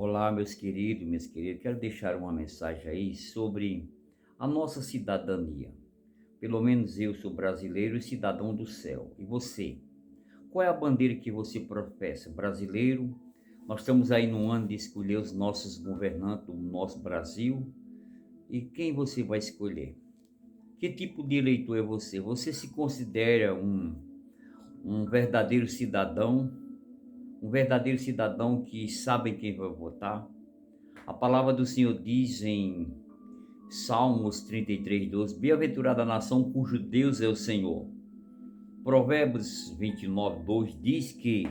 Olá, meus queridos, minhas queridas. Quero deixar uma mensagem aí sobre a nossa cidadania. Pelo menos eu sou brasileiro e cidadão do céu. E você? Qual é a bandeira que você professa? Brasileiro? Nós estamos aí no ano de escolher os nossos governantes do nosso Brasil. E quem você vai escolher? Que tipo de eleitor é você? Você se considera um verdadeiro cidadão? Um verdadeiro cidadão que sabe quem vai votar? A palavra do Senhor diz em Salmos 33:12: Bem-aventurada a nação cujo Deus é o Senhor. Provérbios 29:2 diz que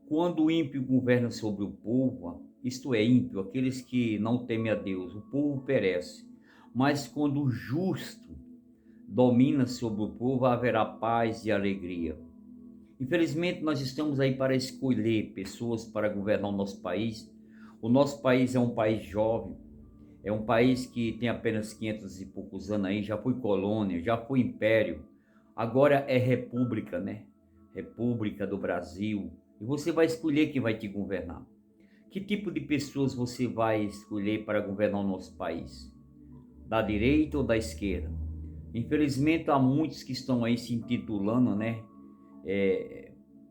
quando o ímpio governa sobre o povo, isto é, ímpio, aqueles que não temem a Deus, o povo perece. Mas quando o justo domina sobre o povo, haverá paz e alegria. Infelizmente, nós estamos aí para escolher pessoas para governar o nosso país. O nosso país é um país jovem. É um país que tem apenas 500 e poucos anos aí, já foi colônia, já foi império, agora é república, né? República do Brasil. E você vai escolher quem vai te governar. Que tipo de pessoas você vai escolher para governar o nosso país? Da direita ou da esquerda? Infelizmente há muitos que estão aí se intitulando, né?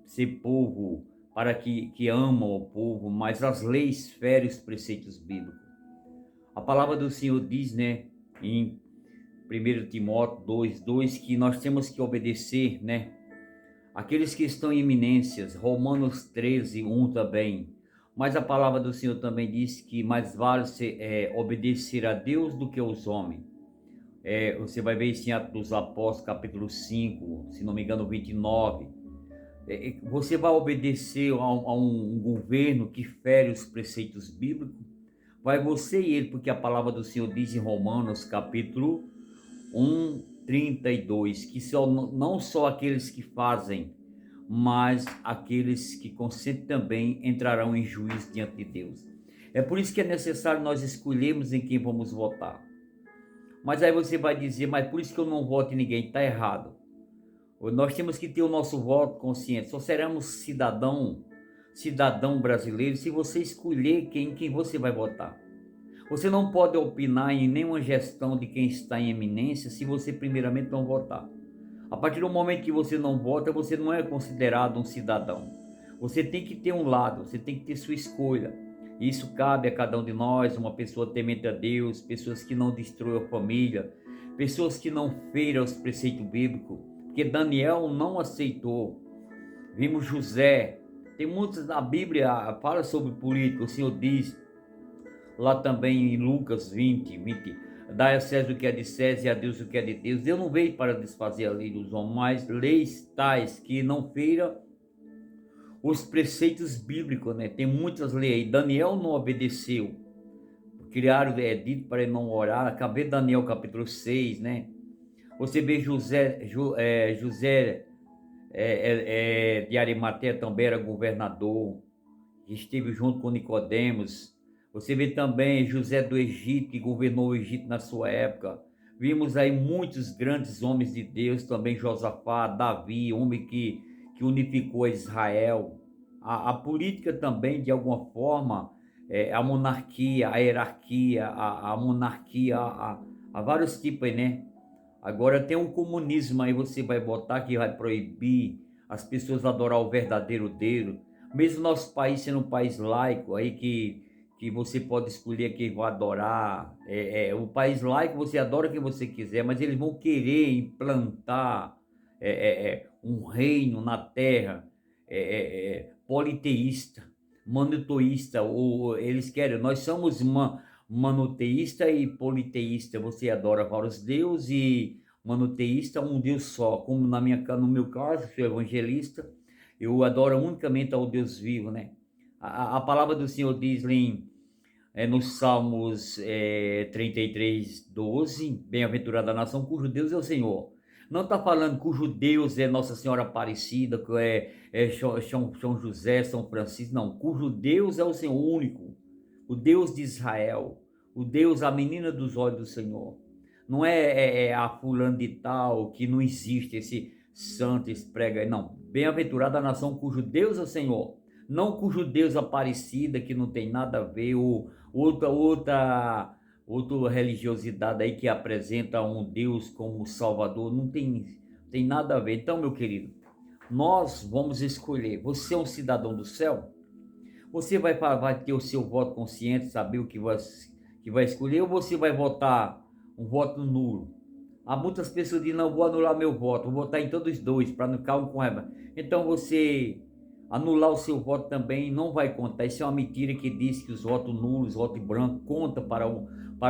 Ser povo para que amam o povo, mas as leis ferem os preceitos bíblicos. A palavra do Senhor diz, né, em 1 Timóteo 2:2, que nós temos que obedecer, né, aqueles que estão em eminências. Romanos 13:1 também. Mas a palavra do Senhor também diz que mais vale obedecer a Deus do que aos homens. Você vai ver isso em Atos dos Apóstolos, capítulo 5, se não me engano, 29. Você vai obedecer a um governo que fere os preceitos bíblicos? Vai você e ele, porque a palavra do Senhor diz em Romanos capítulo 1:32, que não só aqueles que fazem, mas aqueles que consentem também entrarão em juízo diante de Deus. É por isso que é necessário nós escolhermos em quem vamos votar. Mas aí você vai dizer, mas por isso que eu não voto em ninguém, está errado. Nós temos que ter o nosso voto consciente. Só seremos cidadão brasileiro se você escolher quem você vai votar. Você não pode opinar em nenhuma gestão de quem está em eminência se você primeiramente não votar. A partir do momento que você não vota, você não é considerado um cidadão. Você tem que ter um lado, você tem que ter sua escolha. Isso cabe a cada um de nós, uma pessoa temente a Deus, pessoas que não destruam a família, pessoas que não feiram os preceitos bíblicos, porque Daniel não aceitou. Vimos José, tem muitos na Bíblia, fala sobre política, o Senhor diz, lá também em Lucas 20, dai a César o que é de César e a Deus o que é de Deus. Deus não veio para desfazer a lei dos homens, mas leis tais que não feira os preceitos bíblicos, né? Tem muitas leis. Daniel não obedeceu. Criaram dito para ele não orar. Acabei de Daniel capítulo 6, né? Você vê José de Arimateia também era governador, esteve junto com Nicodemos. Você vê também José do Egito, que governou o Egito na sua época. Vimos aí muitos grandes homens de Deus, também Josafá, Davi, homem que unificou Israel. A política também, de alguma forma, a monarquia, a hierarquia, a monarquia, há vários tipos aí, né? Agora tem um comunismo aí, você vai botar que vai proibir as pessoas adorar o verdadeiro Deus. Mesmo nosso país sendo um país laico, aí que você pode escolher quem vai adorar. O país laico você adora quem você quiser, mas eles vão querer implantar um reino na terra politeísta, monoteísta, ou eles querem, nós somos monoteísta e politeísta. Você adora vários deuses e monoteísta um Deus só. Como no meu caso, sou evangelista, eu adoro unicamente ao Deus vivo, né? A palavra do Senhor diz nos Salmos 33:12, bem-aventurada a nação cujo Deus é o Senhor. Não está falando cujo Deus é Nossa Senhora Aparecida, que é São José, São Francisco, não. Cujo Deus é o Senhor único, o Deus de Israel, o Deus, a menina dos olhos do Senhor. Não é a fulano de tal, que não existe esse santo, esse prega, não. Bem-aventurada a nação cujo Deus é o Senhor. não com judeus Aparecida, que não tem nada a ver, ou outra religiosidade aí que apresenta um Deus como Salvador, não tem nada a ver. Então, meu querido, nós vamos escolher. Você é um cidadão do céu? Você vai ter o seu voto consciente, saber o que vai escolher, ou você vai votar um voto nulo? Há muitas pessoas dizem, não, vou anular meu voto, vou votar em todos os dois, para não ficar um com raiva. Então você anular o seu voto também não vai contar. Isso é uma mentira que diz que os votos nulos, voto branco, conta para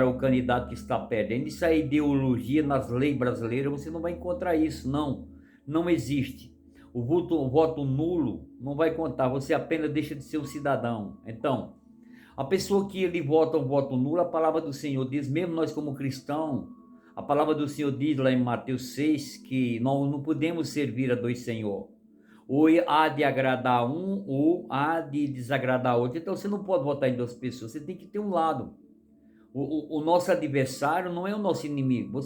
o candidato que está perdendo. Isso é ideologia nas leis brasileiras, você não vai encontrar isso, não. Não existe. O voto nulo não vai contar, você apenas deixa de ser um cidadão. Então, a pessoa que ele vota um voto nulo, a palavra do Senhor diz, mesmo nós como cristãos, a palavra do Senhor diz lá em Mateus 6 que nós não podemos servir a dois senhores. Ou há de agradar um, ou há de desagradar outro. Então você não pode votar em duas pessoas, você tem que ter um lado. O nosso adversário não é o nosso inimigo.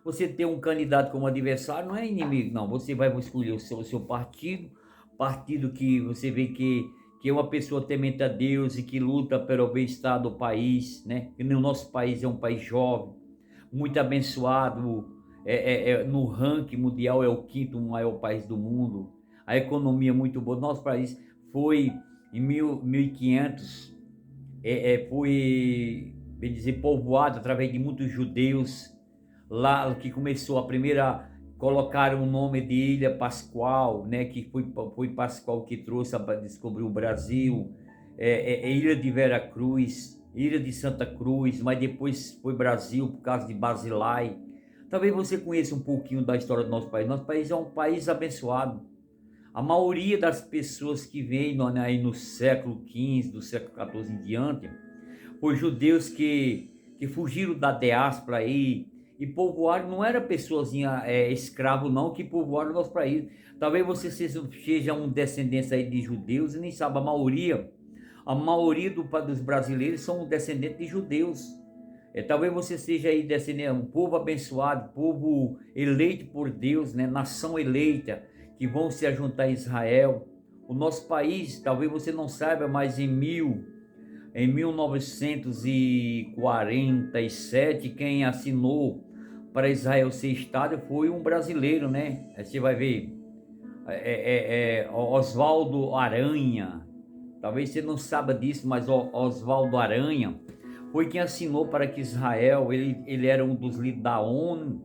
Você ter um candidato como adversário não é inimigo, não. Você vai escolher o seu partido que você vê que é uma pessoa temente a Deus e que luta pelo bem-estar do país, né? E no nosso país é um país jovem, muito abençoado, no ranking mundial é o quinto maior país do mundo, a economia é muito boa. Nosso país foi em 1500, foi, bem dizer, povoado através de muitos judeus, lá que começou a primeira, colocaram o nome de Ilha Pascoal, né, que foi Pascoal que trouxe para descobrir o Brasil, Ilha de Vera Cruz, Ilha de Santa Cruz, mas depois foi Brasil por causa de Basilai. Talvez você conheça um pouquinho da história do nosso país. Nosso país é um país abençoado. A maioria das pessoas que vêm aí no século XV, do século XIV em diante, foi judeus que fugiram da diáspora aí e povoaram. Não era pessoazinha escravo não que povoaram o nosso país. Talvez você seja um descendente aí de judeus e nem sabe, a maioria dos brasileiros são descendentes de judeus. Talvez você seja aí descendente, um povo abençoado, povo eleito por Deus, né? Nação eleita, que vão se juntar a Israel. O nosso país, talvez você não saiba, mas em 1947, quem assinou para Israel ser Estado foi um brasileiro, né? Aí você vai ver, Oswaldo Aranha. Talvez você não saiba disso, mas Oswaldo Aranha foi quem assinou para que Israel, ele era um dos líderes da ONU.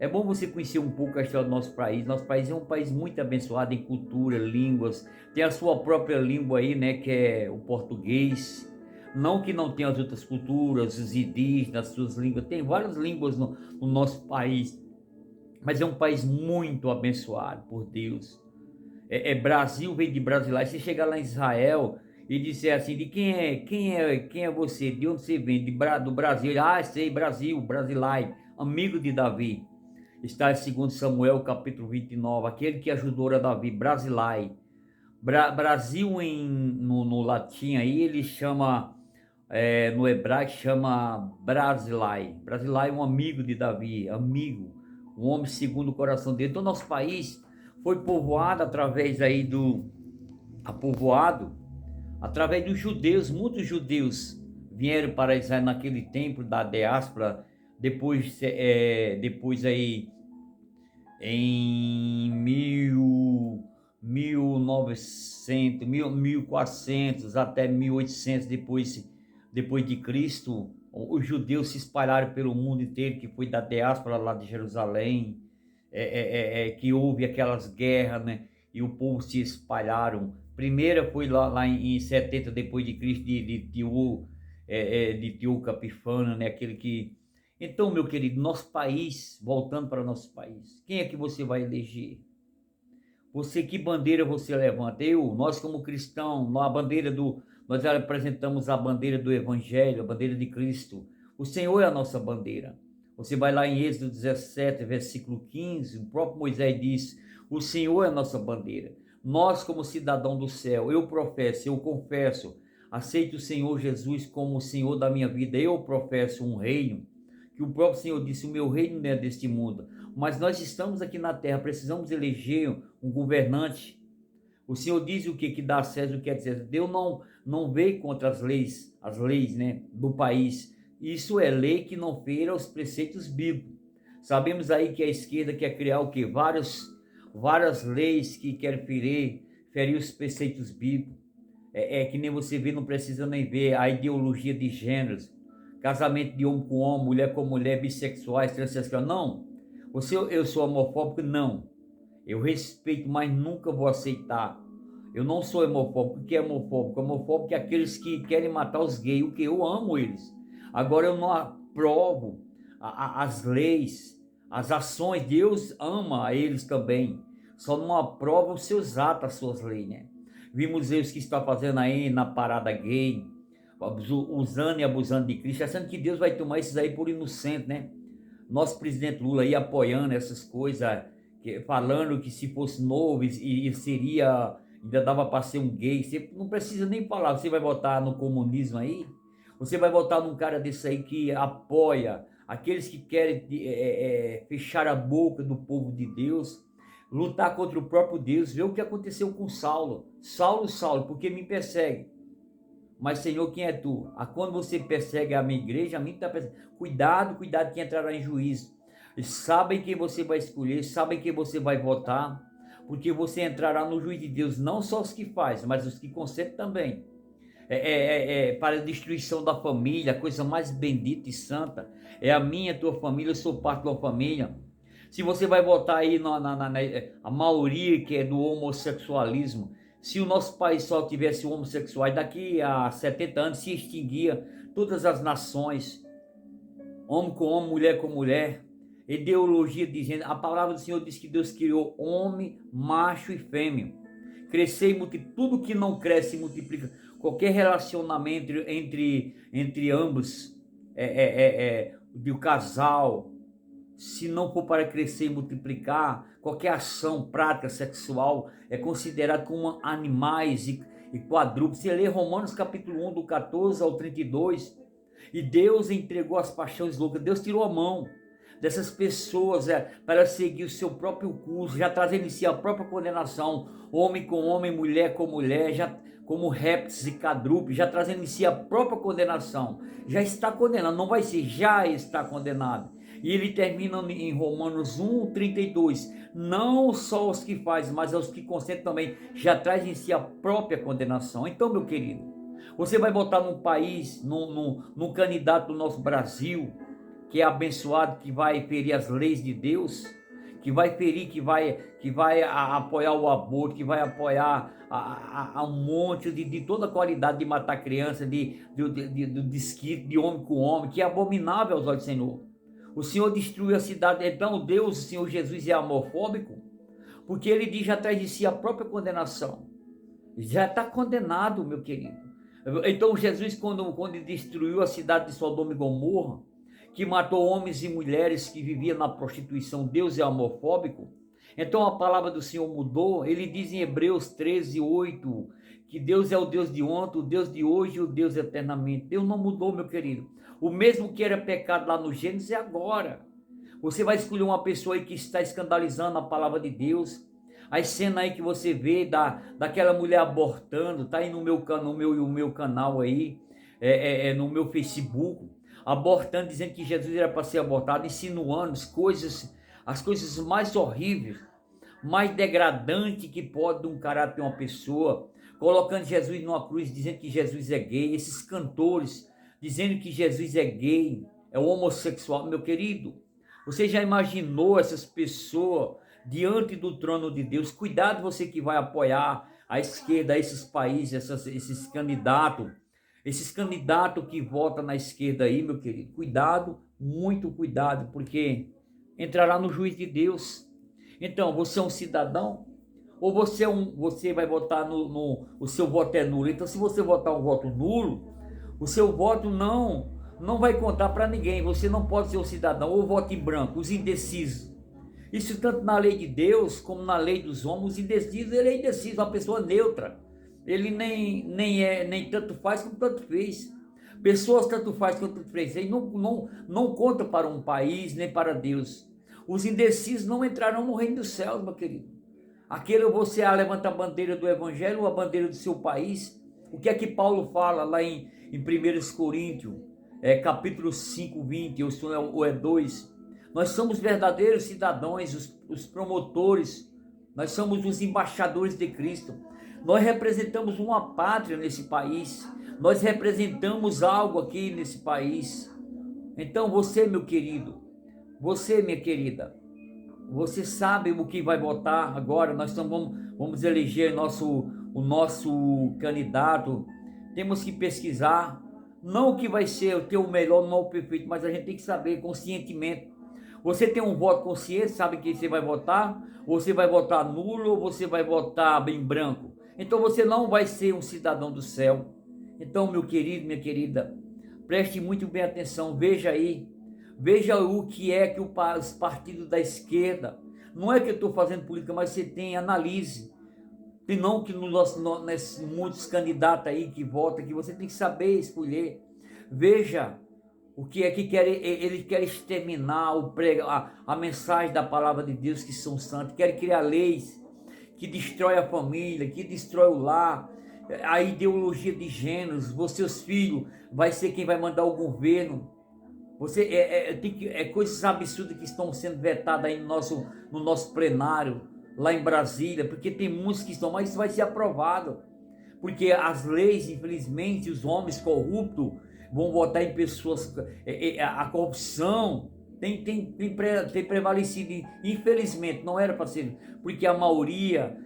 É bom você conhecer um pouco a história do nosso país. Nosso país é um país muito abençoado em cultura, línguas. Tem a sua própria língua aí, né, que é o português. Não que não tenha as outras culturas, os indígenas, as suas línguas. Tem várias línguas no nosso país. Mas é um país muito abençoado por Deus. Brasil vem de brasileiro. Você chegar lá em Israel e disser assim, de quem é você? De onde você vem? Do Brasil. Ah, sei, Brasil, Brasilai, amigo de Davi. Está em 2 Samuel, capítulo 29, aquele que ajudou a Davi, Brasilai. Brasil no latim aí, ele chama, no hebraico chama Brasilai. Brasilai é um amigo de Davi, amigo, um homem segundo o coração dele. Então nosso país foi povoado através dos judeus. Muitos judeus vieram para Israel naquele tempo da diáspora, depois aí em 1900, 1400 até 1800 depois de Cristo, os judeus se espalharam pelo mundo inteiro, que foi da diáspora lá de Jerusalém, que houve aquelas guerras, né? E o povo se espalharam. Primeira foi lá em 70 depois de Cristo, de Antíoco Epifânio, né? Aquele que... Então, meu querido, nosso país, voltando para nosso país, quem é que você vai eleger? Você, que bandeira você levanta? Nós como cristãos, nós apresentamos a bandeira do Evangelho, a bandeira de Cristo. O Senhor é a nossa bandeira. Você vai lá em Êxodo 17, versículo 15, o próprio Moisés diz, o Senhor é a nossa bandeira. Nós como cidadão do céu, eu professo, eu confesso, aceito o Senhor Jesus como o Senhor da minha vida. Eu professo um reino, que o próprio Senhor disse, o meu reino não é deste mundo. Mas nós estamos aqui na terra, precisamos eleger um governante, O Senhor diz o que? Que dá a César o que é de César. Deus não veio contra as leis, né, do país. Isso é lei que não feira os preceitos bíblicos. Sabemos aí que a esquerda quer criar o quê? Várias leis que querem ferir os preceitos bíblicos. É que nem você vê, não precisa nem ver a ideologia de gêneros. Casamento de homem com homem, mulher com mulher, bissexuais, transexuais. Não. Eu sou homofóbico? Não. Eu respeito, mas nunca vou aceitar. Eu não sou homofóbico. O que é homofóbico? Homofóbico é aqueles que querem matar os gays. O que? Eu amo eles. Agora eu não aprovo as leis, as ações. Deus ama eles também. Só não aprova os seus atos, as suas leis, né? Vimos eles que estão fazendo aí na parada gay, usando e abusando de Cristo, achando que Deus vai tomar esses aí por inocente, né? Nosso presidente Lula aí apoiando essas coisas, falando que se fosse novo e seria, ainda dava para ser um gay. Você não precisa nem falar, você vai votar no comunismo aí? Você vai votar num cara desse aí que apoia aqueles que querem fechar a boca do povo de Deus, lutar contra o próprio Deus. Vê o que aconteceu com Saulo. Saulo, porque me persegue? Mas, Senhor, quem é tu? Quando você persegue a minha igreja, a mim está perseguindo. Cuidado que entrará em juízo. Eles sabem quem você vai escolher, sabem quem você vai votar, porque você entrará no juízo de Deus, não só os que faz, mas os que concedem também. Para a destruição da família, a coisa mais bendita e santa. É a minha, a tua família, eu sou parte da tua família. Se você vai votar aí a maioria que é do homossexualismo, se o nosso país só tivesse homossexuais, daqui a 70 anos se extinguia todas as nações, homem com homem, mulher com mulher, ideologia de gênero. A palavra do Senhor diz que Deus criou homem, macho e fêmea. Crescer e multiplicar, tudo que não cresce e multiplica, qualquer relacionamento entre ambos, do casal, se não for para crescer e multiplicar, qualquer ação prática sexual é considerado como animais e quadrúpedes. Você lê Romanos capítulo 1, do 14 ao 32, e Deus entregou as paixões loucas. Deus tirou a mão dessas pessoas para seguir o seu próprio curso, já trazendo em si a própria condenação, homem com homem, mulher com mulher, já como répteis e quadrúpedes, já trazendo em si a própria condenação. Já está condenado, não vai ser, já está condenado. E ele termina em Romanos 1, 32. Não só os que fazem, mas os que consentem também, já traz em si a própria condenação. Então, meu querido, você vai votar num país, num candidato do nosso Brasil, que é abençoado, que vai ferir as leis de Deus, que vai ferir, que vai apoiar o aborto, que vai apoiar a um monte de toda qualidade de matar criança, de desquite, de homem com homem, que é abominável aos olhos do Senhor. O Senhor destruiu a cidade. Então Deus, o Senhor Jesus, é homofóbico, porque ele diz, já traz de si a própria condenação. Já está condenado, meu querido. Então Jesus, quando destruiu a cidade de Sodoma e Gomorra, que matou homens e mulheres que viviam na prostituição, Deus é homofóbico. Então a palavra do Senhor mudou. Ele diz em Hebreus 13, 8, que Deus é o Deus de ontem, o Deus de hoje e o Deus eternamente. Deus não mudou, meu querido. O mesmo que era pecado lá no Gênesis é agora. Você vai escolher uma pessoa aí que está escandalizando a palavra de Deus. As cenas aí que você vê daquela mulher abortando, tá aí no meu canal aí, no meu Facebook, abortando, dizendo que Jesus era para ser abortado, insinuando as coisas mais horríveis, mais degradantes que pode de um caráter de uma pessoa, colocando Jesus numa cruz, dizendo que Jesus é gay, esses cantores dizendo que Jesus é gay, é homossexual. Meu querido, você já imaginou essas pessoas diante do trono de Deus? Cuidado, você que vai apoiar a esquerda, esses países, esses candidatos que votam na esquerda aí, meu querido. Cuidado, muito cuidado, porque entrará no juízo de Deus. Então, você é um cidadão, ou você vai votar o seu voto é nulo. Então, se você votar um voto nulo, o seu voto não vai contar para ninguém. Você não pode ser um cidadão. Ou voto em branco, os indecisos. Isso tanto na lei de Deus como na lei dos homens. Os indecisos, ele é indeciso, uma pessoa neutra. Ele nem tanto faz como tanto fez. Pessoas tanto faz quanto tanto fez. Ele não conta para um país nem para Deus. Os indecisos não entrarão no reino dos céus, meu querido. Aquele você levanta a bandeira do evangelho ou a bandeira do seu país? O que é que Paulo fala lá em 1 Coríntios, capítulo 5, 20, ou é 2? Nós somos verdadeiros cidadãos, os promotores, nós somos os embaixadores de Cristo. Nós representamos uma pátria nesse país, nós representamos algo aqui nesse país. Então você, meu querido, você, minha querida, você sabe o que vai votar agora? Vamos eleger o nosso candidato. Temos que pesquisar, não o que vai ser o melhor, não o perfeito, mas a gente tem que saber conscientemente. Você tem um voto consciente, sabe quem você vai votar? Você vai votar nulo ou você vai votar bem branco? Então você não vai ser um cidadão do céu. Então, meu querido, minha querida, preste muito bem atenção, veja aí. Veja o que é que os partidos da esquerda, não é que eu estou fazendo política, mas você tem, analise. Tem não que muitos candidatos aí que votam, que você tem que saber escolher. Veja o que é que ele quer exterminar a mensagem da palavra de Deus, que são santos, quer criar leis que destrói a família, que destrói o lar, a ideologia de gêneros. Seus filhos vai ser quem vai mandar o governo. Coisas absurdas que estão sendo vetadas aí no nosso plenário, lá em Brasília, porque tem muitos que estão, mas isso vai ser aprovado. Porque as leis, infelizmente, os homens corruptos vão votar em pessoas. A corrupção tem prevalecido, infelizmente, não era para ser, porque a maioria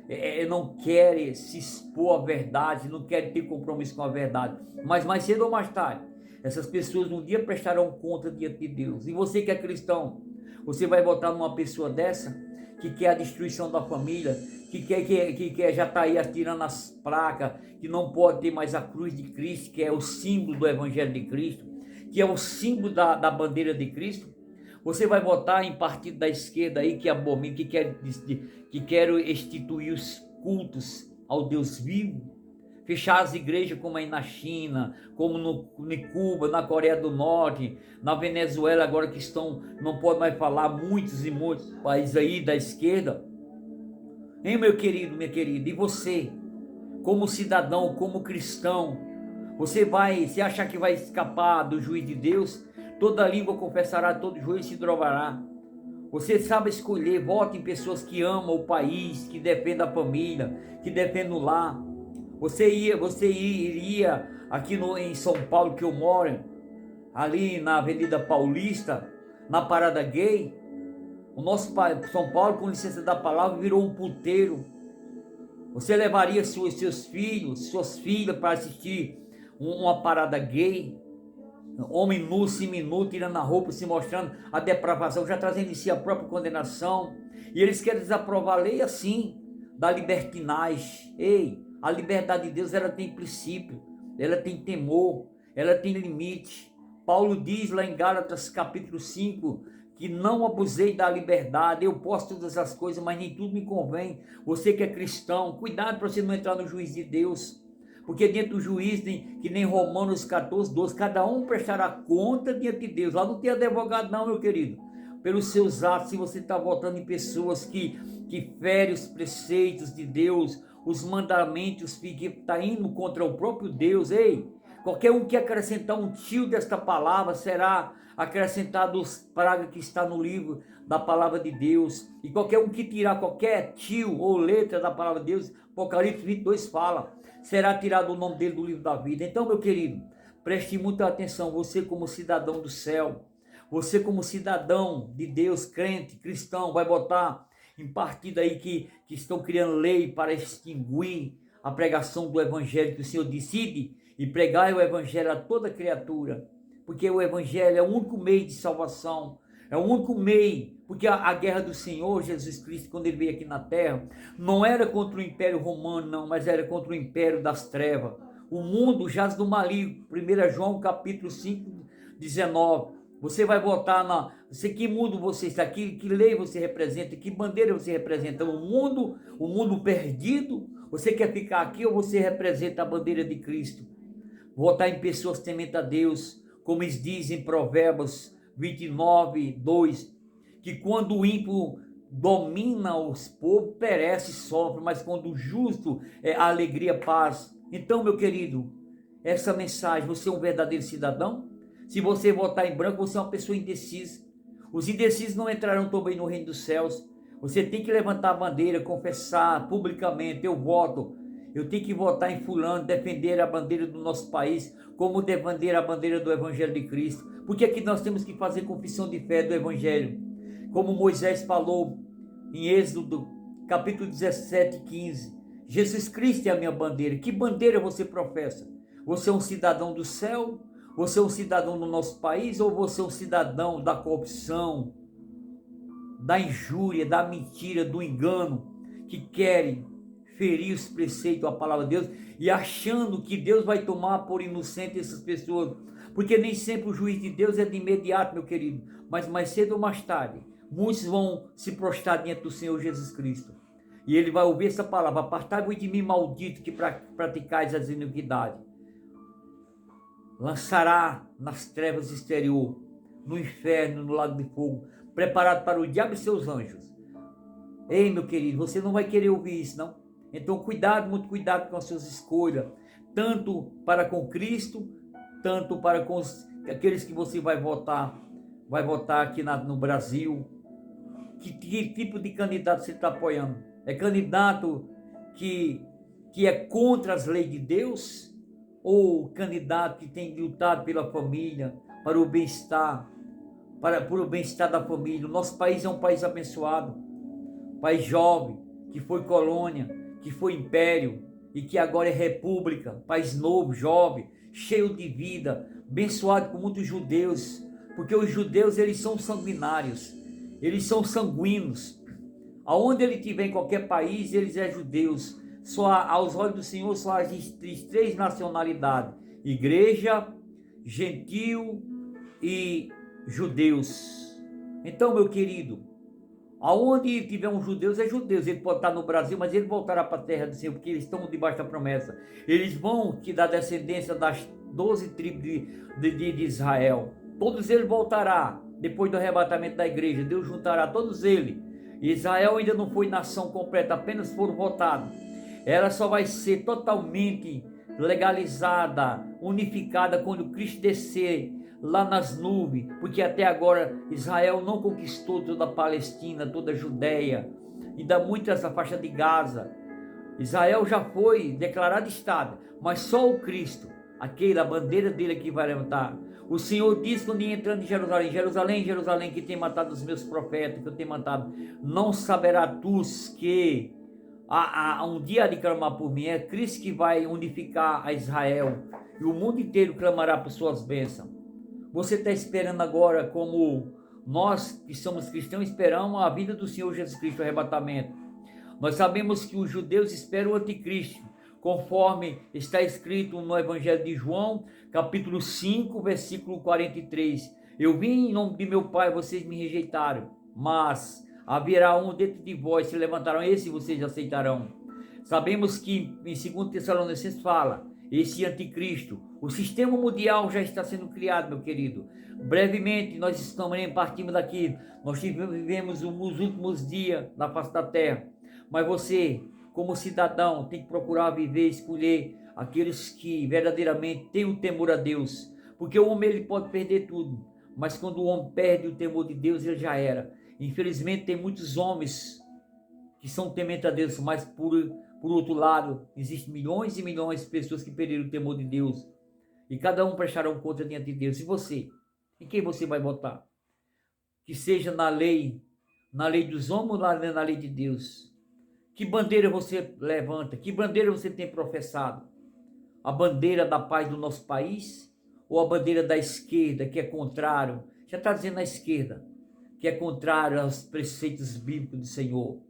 não quer se expor à verdade, não quer ter compromisso com a verdade, mas mais cedo ou mais tarde, essas pessoas um dia prestarão conta diante de Deus. E você que é cristão, você vai votar numa pessoa dessa, que quer a destruição da família, que quer já está aí atirando as placas, que não pode ter mais a cruz de Cristo, que é o símbolo do Evangelho de Cristo, que é o símbolo da bandeira de Cristo? Você vai votar em partido da esquerda aí que abomina, que quer instituir os cultos ao Deus vivo, fechar as igrejas como aí na China, como em Cuba, na Coreia do Norte, na Venezuela agora que não pode mais falar, muitos e muitos países aí da esquerda. Hein, meu querido, minha querida, e você, como cidadão, como cristão, você acha que vai escapar do juiz de Deus? Toda língua confessará, todo joelho se dobrará. Você sabe escolher, vote em pessoas que amam o país, que defendem a família, que defendem o lar. Você iria aqui em São Paulo, que eu moro, ali na Avenida Paulista, na Parada Gay. O nosso São Paulo, com licença da palavra, virou um puteiro. Você levaria seus filhos, suas filhas para assistir uma parada gay? Homem nu, seminu, tirando a roupa, se mostrando a depravação, já trazendo em si a própria condenação. E eles querem desaprovar a lei assim, da libertinagem. Ei, a liberdade de Deus, ela tem princípio, ela tem temor, ela tem limite. Paulo diz lá em Gálatas capítulo 5, que não abusei da liberdade. Eu posso todas as coisas, mas nem tudo me convém. Você que é cristão, cuidado para você não entrar no juízo de Deus. Porque dentro do juízo, que nem Romanos 14, 12, cada um prestará conta diante de Deus. Lá não tem advogado não, meu querido. Pelos seus atos, se você está votando em pessoas que ferem os preceitos de Deus, os mandamentos, que está indo contra o próprio Deus, ei, qualquer um que acrescentar um tio desta palavra será acrescentado os pragas que está no livro da palavra de Deus. E qualquer um que tirar qualquer tio ou letra da palavra de Deus, Apocalipse 22 fala, será tirado o nome dele do livro da vida. Então, meu querido, preste muita atenção, você como cidadão do céu, você como cidadão de Deus, crente, cristão, vai botar em partido aí que estão criando lei para extinguir a pregação do evangelho, que o Senhor decide e pregar o evangelho a toda criatura, porque o evangelho é o único meio de salvação, é o único meio, porque a guerra do Senhor Jesus Cristo, quando ele veio aqui na terra, não era contra o Império Romano, não, mas era contra o Império das Trevas. O mundo jaz do maligno. 1 João capítulo 5, 19. Você vai votar que mundo você está aqui, que lei você representa, que bandeira você representa? O mundo perdido? Você quer ficar aqui ou você representa a bandeira de Cristo? Votar em pessoas tementes a Deus, como eles dizem em Provérbios 29, 2, que quando o ímpio domina os povos, perece, sofre, mas quando o justo é a alegria, paz. Então, meu querido, essa mensagem, você é um verdadeiro cidadão? Se você votar em branco, você é uma pessoa indecisa. Os indecisos não entrarão também no reino dos céus. Você tem que levantar a bandeira, confessar publicamente: eu voto. Eu tenho que votar em fulano, defender a bandeira do nosso país, como defender a bandeira do Evangelho de Cristo. Porque aqui nós temos que fazer confissão de fé do Evangelho. Como Moisés falou em Êxodo, capítulo 17, 15. Jesus Cristo é a minha bandeira. Que bandeira você professa? Você é um cidadão do céu? Você é um cidadão do nosso país? Ou você é um cidadão da corrupção, da injúria, da mentira, do engano, que querem ferir os preceitos da palavra de Deus e achando que Deus vai tomar por inocente essas pessoas? Porque nem sempre o juiz de Deus é de imediato, meu querido, mas mais cedo ou mais tarde muitos vão se prostrar diante do Senhor Jesus Cristo. E ele vai ouvir essa palavra: apartai-vos de mim, maldito, que praticais as iniquidades. Lançará nas trevas exterior, no inferno, no lago de fogo, preparado para o diabo e seus anjos. Ei, meu querido, você não vai querer ouvir isso, não? Então, cuidado, muito cuidado com as suas escolhas, tanto para com Cristo, tanto para com aqueles que você vai votar aqui no Brasil. Que tipo de candidato você está apoiando? É candidato que é contra as leis de Deus? Ou candidato que tem lutado pela família, para o bem-estar, por o bem-estar da família? O nosso país é um país abençoado, país jovem, que foi colônia, que foi império e que agora é república, país novo, jovem, cheio de vida, abençoado com muitos judeus, porque os judeus, eles são sanguinários, eles são sanguíneos. Aonde ele estiver, em qualquer país, eles é judeus. Só aos olhos do Senhor só existem três nacionalidades: igreja, gentil e judeus. Então, meu querido, aonde tiver um judeus, é judeus. Ele pode estar no Brasil, mas ele voltará para a terra do Senhor, porque eles estão debaixo da promessa. Eles vão que da descendência das 12 tribos de Israel. Todos eles voltarão depois do arrebatamento da igreja. Deus juntará todos eles. Israel ainda não foi nação completa, apenas foram votados. Ela só vai ser totalmente legalizada, unificada, quando Cristo descer lá nas nuvens, porque até agora Israel não conquistou toda a Palestina, toda a Judéia, ainda muito essa faixa de Gaza. Israel já foi declarado Estado, mas só o Cristo, a bandeira dele que vai levantar. O Senhor disse quando ia entrando em Jerusalém: Jerusalém, Jerusalém, que tem matado os meus profetas, que eu tenho matado, não saberá tu que há um dia de clamar por mim? É Cristo que vai unificar a Israel, e o mundo inteiro clamará por suas bênçãos. Você está esperando agora, como nós que somos cristãos esperamos a vinda do Senhor Jesus Cristo, o arrebatamento. Nós sabemos que os judeus esperam o anticristo, conforme está escrito no Evangelho de João, capítulo 5, versículo 43. Eu vim em nome de meu Pai, vocês me rejeitaram, mas haverá um dentro de vós, se levantarão, esse vocês aceitarão. Sabemos que em 2 Tessalonicenses fala, esse anticristo, o sistema mundial já está sendo criado, meu querido. Brevemente nós estamos partindo daqui. Nós vivemos os últimos dias na face da terra. Mas você, como cidadão, tem que procurar viver, escolher aqueles que verdadeiramente têm o temor a Deus. Porque o homem, ele pode perder tudo, mas quando o homem perde o temor de Deus, ele já era. Infelizmente tem muitos homens que são tementes a Deus, mas por outro lado, existem milhões e milhões de pessoas que perderam o temor de Deus. E cada um prestará conta diante de Deus. E você? Em quem você vai votar? Que seja na lei dos homens ou na lei de Deus? Que bandeira você levanta? Que bandeira você tem professado? A bandeira da paz do nosso país? Ou a bandeira da esquerda, que é contrário? Já está dizendo a esquerda, que é contrário aos preceitos bíblicos do Senhor,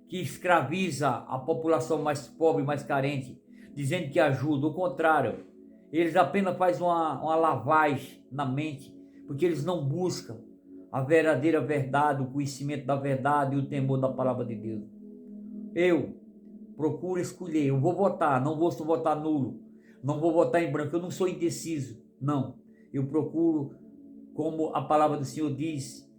que escraviza a população mais pobre, mais carente, dizendo que ajuda. O contrário, eles apenas fazem uma lavagem na mente, porque eles não buscam a verdadeira verdade, o conhecimento da verdade e o temor da palavra de Deus. Eu procuro escolher, eu vou votar, não vou votar nulo, não vou votar em branco, eu não sou indeciso, não. Eu procuro, como a palavra do Senhor diz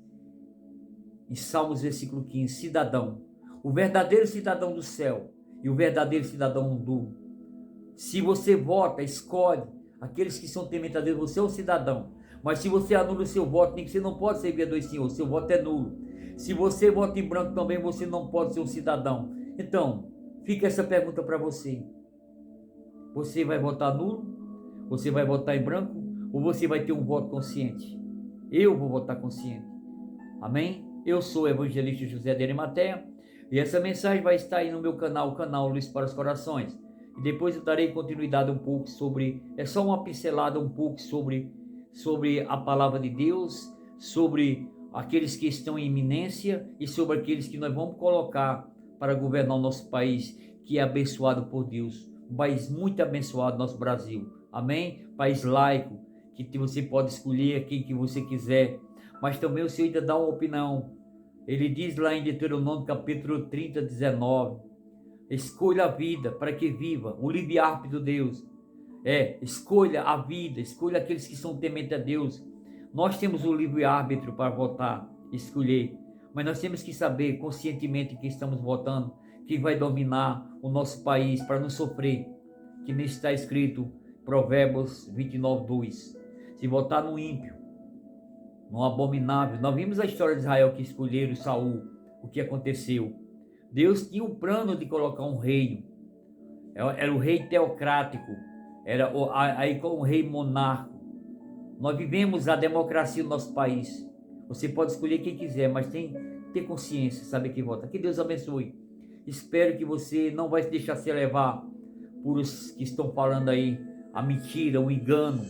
em Salmos versículo 15, cidadão, o verdadeiro cidadão do céu e o verdadeiro cidadão do... Se você vota, escolhe aqueles que são tementes a Deus, você é um cidadão. Mas se você anula o seu voto, nem que você não pode servir a dois senhores, seu voto é nulo. Se você vota em branco também, você não pode ser um cidadão. Então, fica essa pergunta para você. Você vai votar nulo? Você vai votar em branco? Ou você vai ter um voto consciente? Eu vou votar consciente. Amém? Eu sou o evangelista José de Arimateia e essa mensagem vai estar aí no meu canal, o canal Luz para os Corações. E depois eu darei continuidade um pouco sobre, é só uma pincelada um pouco sobre a palavra de Deus, sobre aqueles que estão em iminência e sobre aqueles que nós vamos colocar para governar o nosso país, que é abençoado por Deus. Um país muito abençoado, nosso Brasil. Amém? País laico, que você pode escolher quem que você quiser, mas também o Senhor ainda dá uma opinião. Ele diz lá em Deuteronômio capítulo 30, 19, escolha a vida para que viva, o livre-arbítrio de Deus. Escolha a vida, escolha aqueles que são tementes a Deus. Nós temos o livre-arbítrio para votar, escolher, mas nós temos que saber conscientemente que estamos votando, que vai dominar o nosso país para não sofrer, que nem está escrito Provérbios 29, 2. Se votar no ímpio, no abominável, nós vimos a história de Israel que escolheram Saul, o que aconteceu. Deus tinha um plano de colocar um reino, era o rei teocrático, era aí com o rei monarca. Nós vivemos a democracia no nosso país. Você pode escolher quem quiser, mas tem que ter consciência, saber quem vota. Que Deus abençoe. Espero que você não vai se deixar se levar por os que estão falando aí a mentira, o engano,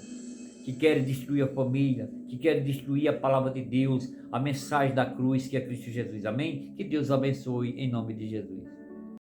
que querem destruir a família, que querem destruir a palavra de Deus, a mensagem da cruz que é Cristo Jesus. Amém? Que Deus abençoe em nome de Jesus.